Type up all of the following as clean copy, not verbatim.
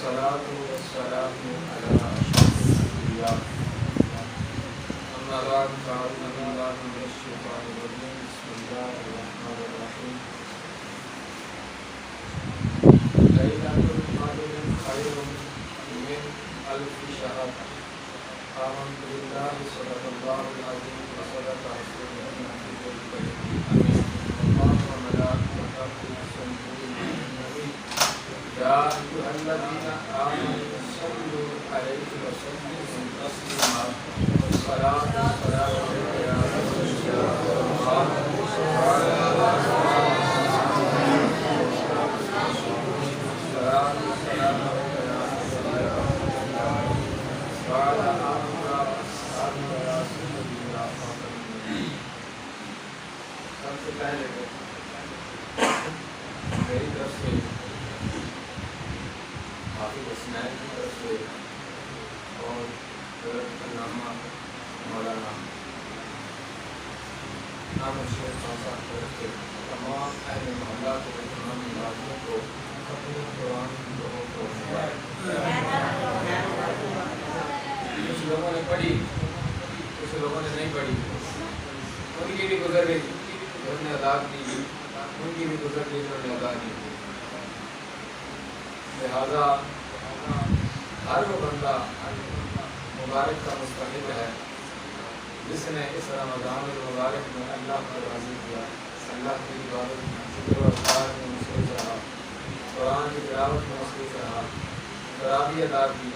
والصلاة والسلام على أشرف الأنبياء أما بعد فأعوذ بالله من الشيطان الرجيم بسم الله الرحمن الرحيم ليلة القدر خير من ألف شهر آمنت بالله صدق الله العظيم وصدق رسوله النبي الكريم آمين الله وملائكته يصلون على النبي يا أيها الذين آمنوا صلوا عليه وسلموا تسليما الصلاة والسلام عليك يا رسول الله وعلى آله الصلاة والسلام عليك يا رسول الله وعلى آله وصحبه يا سيدي يا فاطمة. سب سے پہلے میری طرف سے حافظ اسماعیل کی طرف سے اور حضرت علامہ مولانا نام شیخ صاحب کی طرف سے تمام اہل محلہ کو تمام نمازیوں کو اپنے قرآن کی دعاؤں کو کچھ لوگوں نے پڑھی کچھ لوگوں نے نہیں پڑھی ان کی بھی گزر گئی انہوں نے ادا کی ان کی بھی گزر گئی انہوں نے ادا کی لہذا ہر وہ بندہ مبارک کا مستحق ہے جس نے اس رمضان المبارک میں اللہ کو راضی کیا، اللہ کی عبادت میں ذکر و اذکار میں مصروف رہا، قرآن کی تلاوت میں مصروف رہا، تراویح ادا کی،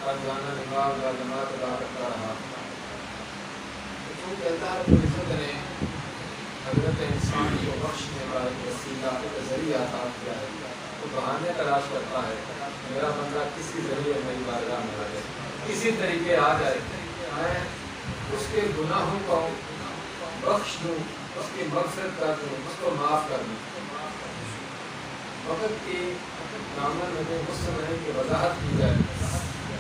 روزانہ نماز و جماعت ادا کرتا رہا۔ چونکہ اللہ رب العزت نے حضرت انسان کو بخشنے کا ایک وسیلہ ایک ذریعہ عطا کیا ہے، تو بہانے تلاش کرتا ہے میرا بندہ کسی ذریعے میری بارگاہ میں آ جائے، کسی طریقے آ جائے، میں اس کے گناہوں کو بخش دوں، اس کی مغفرت کر دوں، اس کو معاف کر دوں۔ وقت کی دامن میں مسلم رہنے کی وضاحت کی جائے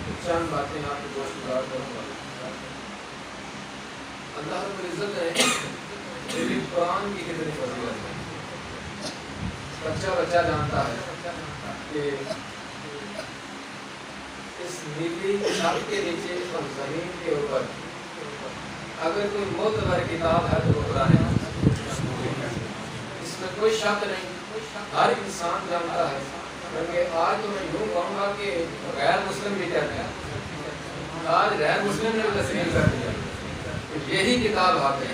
تو چند باتیں آپ کو گوشت گزار کروں گا۔ اللہ رب العزت نے قرآن کی کتنی فضیلت ہے، بچہ جانتا ہے کہ اس نیلی چھت کے نیچے اور زمین کے اوپر اگر کوئی معتبر کتاب ہے تو وہ قرآن ہے، اس میں کوئی شک نہیں، ہر انسان جانتا ہے۔ بلکہ آج تو میں یوں کہوں گا کہ غیر مسلم بھی کہتے ہیں، آج غیر مسلم نے بھی تسلیم کر دیا کہ یہی کتاب حق ہے۔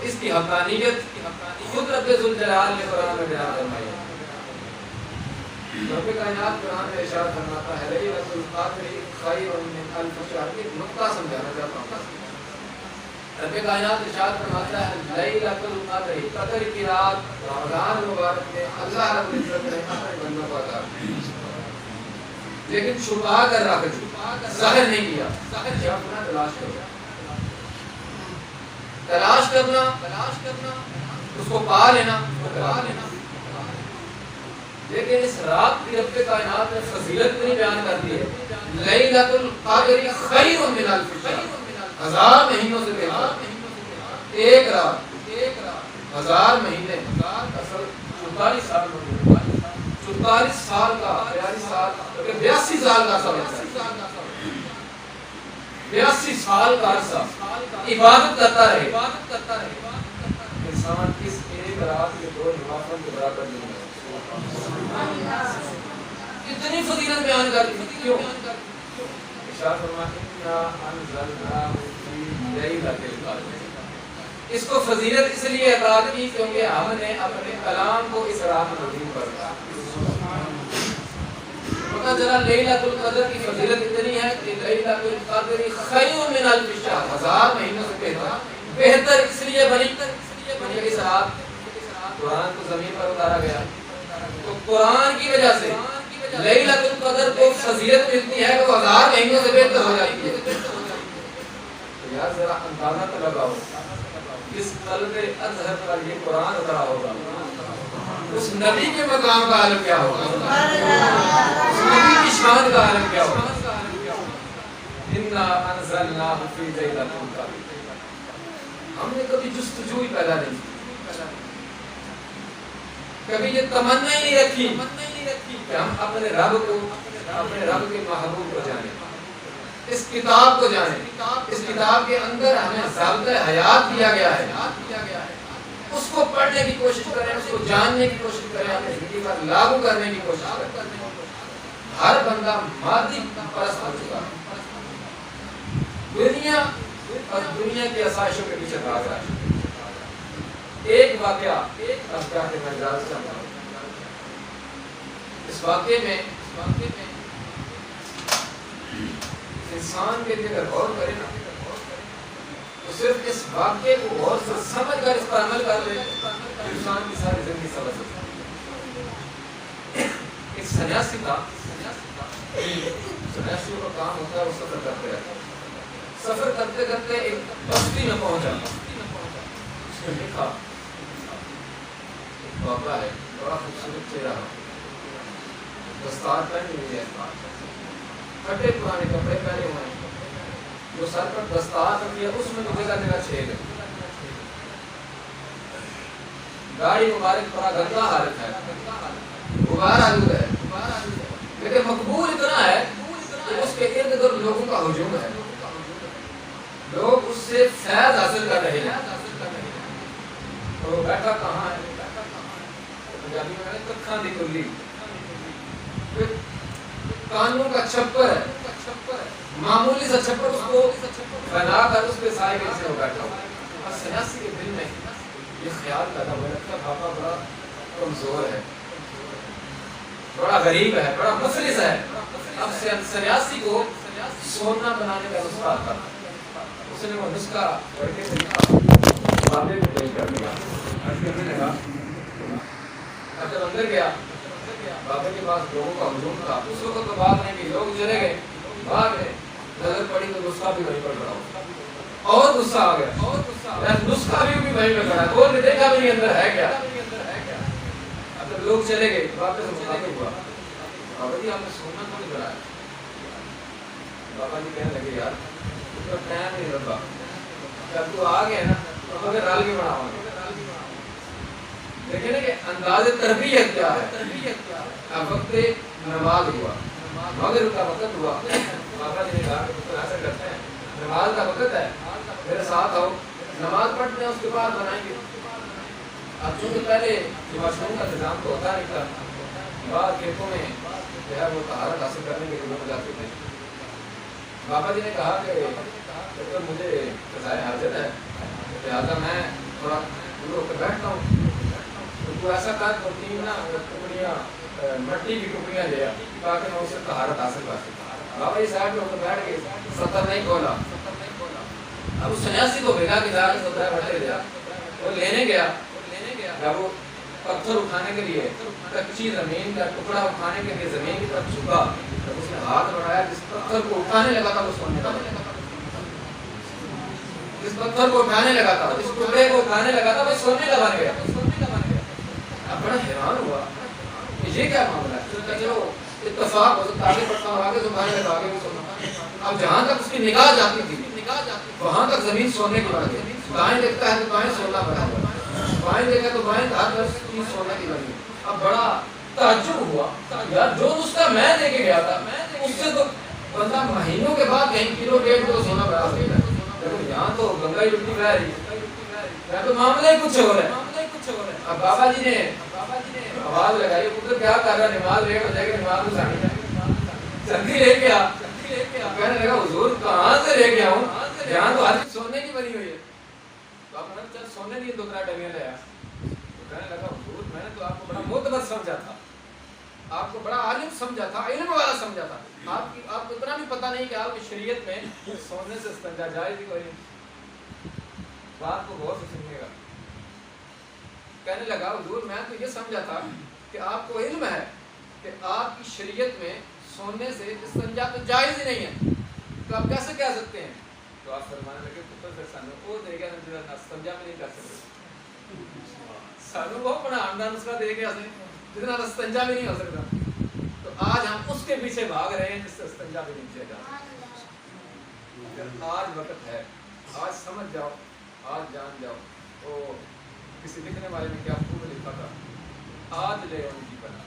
اس کی حقانیت خود رب ذوالجلال نے قرآن میں بیان فرمائی ہے۔ رب کائنات قرآن میں ارشاد فرماتا ہے لیلۃ القدر خیر من الف شہر۔ ایک نقطہ سمجھانا چاہتا ہوں۔ رب کائنات ارشاد فرماتا ہے لیلۃ القدر، قدر کی رات رمضان مبارک میں اللہ رب العزت نے اپنے بندوں کو عطا کی، لیکن چھپا کر رکھ دی، ظاہر نہیں کیا۔ اپنا تلاش کرنا اس کو پا لینا۔ لیکن اس رات کی رب کائنات نے فضیلت اتنی بیان کر دی ہے لیلۃ القدر خیر من الف شہر، 1000 مہینوں سے بہتر۔ ایک رات 1000 مہینے، اصل 44 سال 44 سال کا 42 سال 82 سال کا سفر، 82 سال کا عرصہ عبادت کرتا رہے۔ انسان کس ایک رات کے 2 نوافل کے برابر نہیں ہے۔ اتنی فضیلت بیان کر دی، کیوں؟ ارشاد فرماتے ہیں انزلناہ فی لیلۃ القدر۔ اس کو فضیلت اس لیے عطا کی کیونکہ ہم نے اپنے کلام کو اس رات میں نازل کیا۔ پتہ چلا لیلۃ القدر کی فضیلت اتنی ہے کہ لیلۃ القدر خیر من الف شہر، 1000 مہینوں سے بہتر اس لیے بنی کیونکہ اس رات قرآن کو زمین پر اتارا گیا، تو قرآن کی وجہ سے لیلۃ القدر کو فضیلت ملتی ہے وہ 1000 مہینوں سے بہتر ہو جاتی ہے۔ تو یار ذرا اندازہ تو لگاؤ جس قلب اطہر پر یہ قرآن اترا ہوگا اس نبی کے مقام کا عالم کیا ہوگا، اس نبی کی شان کا عالم کیا ہوگا۔ انا انزلناہ فی لیلۃ القدر، ہم نے کبھی جستجو ہی پیدا نہیں کی، کبھی یہ تمنا ہی نہیں رکھی کہ ہم اپنے رب کے محبوب کو جانیں، اس کتاب کو جانیں. اس کتاب کے اندر ہمیں ضابطۂ حیات دیا گیا ہے، اس کو پڑھنے کی کوشش کریں، اس کو جاننے کی کوشش کریں، اپنی زندگی پر لاگو کرنے کی کوشش کریں. ہر بندہ مادی پرست ہو چکا ہے، دنیا اور دنیا کی آسائشوں کے پیچھے بھاگ رہا ہے. ایک واقعہ اب جا کے میں اجازت چاہتا ہوں. اس واقعے میں انسان کے لیے اگر غور کرے نا تو صرف اس واقعے کو غور سے سمجھ کر اس پر عمل کر لے تو انسان کی ساری زندگی سمجھ سکتا ہے. ایک سنیاسی تھا، سنیاسیوں کا کام ہوتا ہے وہ سفر کرتے رہتے ہیں. سفر کرتے کرتے ایک بستی میں پہنچا، اس نے لکھا ایک بابا ہے، بڑا خوبصورت چہرہ، دستار پہنی ہوئی ہے، پھٹے پرانے کپڑے پہنے ہوئے ہیں، جو سر پر دستار رکھی ہے اس میں بھی جگہ جگہ چھید ہے، گاڑی مبارک پڑا گندا حالت ہے، غبار آلود ہے، لیکن مقبول اتنا ہے کہ اس کے ارد گرد لوگوں کا ہجوم ہے، لوگ اس سے فیض حاصل کر رہے ہیں. اور وہ بیٹھا کہاں ہے؟ پنجابی میں نے ککھاں دی کلی، کانوں کا چھپر ہے، معمولی سا چھپر اس کو بنا کر اس کے سائے کے نیچے وہ بیٹھا ہوا. اور سنیاسی کے دل میں یہ خیال پیدا ہوا کہ بابا بڑا کمزور ہے، بڑا غریب ہے، بڑا مفلس ہے. اب سنیاسی کو سونا بنانے کا نسخہ آتا، اس نے وہ نسخہ پڑھ کے طریقہ بابے کو پیش کر دیا. اب جب اندر گیا بابے کے پاس لوگوں کا ہجوم تھا، اس وقت تو بات نہیں کی، لوگ چلے گئے، بھاگ گئے. نظر پڑی تو نسخہ بھی وہیں پر پڑا ہوا، اور غصہ آ گیا، نسخہ بھی وہیں پہ پڑا، اور نے دیکھا بھی نہیں اندر ہے کیا. اب جب لوگ چلے گئے بابے سے مخاطب ہوا، بابا جی آپ نے سونا کیوں نہیں بنایا؟ بابا جی کہنے لگے یار اس کا ٹائم نہیں رکھا، جب تو آ گیا نا تو اگر رال کے بناؤں گے. دیکھیں نا کہ انداز تربیت کیا ہے. اب وقت نماز ہوا، مغرب کا وقت ہوا، بابا جی نے کہا کہ تو ایسا کرتے ہیں نماز کا وقت ہے، میرے ساتھ آؤ، نماز پڑھتے ہیں اس کے بعد بنائیں گے. اب چونکہ پہلے یہ مشروم کا انتظام تو ہوتا نہیں تھا، بعض کھیتوں میں جو ہے وہ طہارت حاصل کرنے کے لیے لوگ جاتے تھے. بابا جی نے کہا کہ مجھے قضائے حاجت ہے، لہٰذا میں تھوڑا دور ہو کے بیٹھتا ہوں، تو ایسا کر تو تین نا ٹکڑیاں مٹی کی ٹکڑیاں لیا تاکہ میں اسے طہارت حاصل کر سکوں. بابا جی صاحب جو بیٹھ گئے، ستر نہیں کھولا. اب اس سنیاسی کو بھیگا کہ جا کے 17 بٹے لیا، وہ لینے گیا. جب وہ پتھر اٹھانے کے لیے کچی زمین کا ٹکڑا اٹھانے کے لیے زمین کی طرف جھکا، جب اس نے ہاتھ بڑھایا جس پتھر کو اٹھانے لگا تھا وہ سونے کا بنا، جس پتھر کو اٹھانے لگا تھا، جس ٹکڑے کو اٹھانے لگا تھا وہ سونے کا بن گیا. اب بڑا حیران ہوا کہ یہ کیا معاملہ ہے. چلو اتفاق ہو سکتا آگے بڑھتا ہوں، آگے سنانے لگا آگے بھی سننا. اب جہاں تک اس کی نگاہ جاتی تھی وہاں تک زمین سونے کی بن گئی. دائیں دیکھتا ہے تو دائیں سونا بنا ہوا، بائیں دیکھا تو بائیں ہر چیز سونے کی بن گئی. اب بڑا تعجب ہوا یار جو نسخہ میں لے کے گیا تھا اس سے تو بندہ مہینوں کے بعد کہیں کلو ڈیڑھ کلو سونا بنا سکتا ہے، لیکن یہاں تو گنگا ہی لٹی بہ رہی ہے، تو معاملہ ہی کچھ ہو رہا ہے. اب بابا جی نے آواز لگائی، پتر کیا کر رہا ہے، نماز لیٹ ہو جائے گی، نماز گزارنی ہے، جلدی لے کے آ. کہنے لگا حضور کہاں سے لے کے آؤں، یہاں تو ہر سونے کی بنی ہوئی ہے. بابا نے چل سونے کی 2 ڈبیاں لے آیا. کہنے لگا حضور میں نے تو آپ کو بڑا معتبر سمجھا تھا، آپ کو بڑا عالم سمجھا تھا، علم والا سمجھا تھا، آپ کو اتنا بھی پتہ نہیں کہ آپ کی شریعت میں سونے سے استنجا جائز ہی کوئی بات کو غور سے سنیے گا. کہنے لگا حضور میں تو یہ سمجھا تھا کہ آپ کو علم ہے کہ آپ کی شریعت میں سونے سے استنجا تو جائز ہی نہیں ہے، تو آپ کیسے کہہ سکتے ہیں؟ تو آپ فرمانے لگے پتر سے سانو وہ دے گیا استنجا بھی نہیں کر سکتے، سانو وہ بڑا آمدان اس کا دے گیا جتنا استنجا بھی نہیں ہو سکتا. تو آج ہم اس کے پیچھے بھاگ رہے ہیں جس سے استنجا بھی نہیں کیا جا سکتا. آج وقت ہے، آج سمجھ جاؤ، آج جان جاؤ. وہ کسی لکھنے والے نے کیا خوب لکھا تھا، آج لے ان کی بنا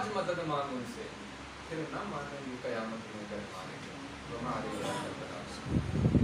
آج مدد مانگ ان سے، پھر نہ مانیں گے قیامت میں، کر مانیں گے.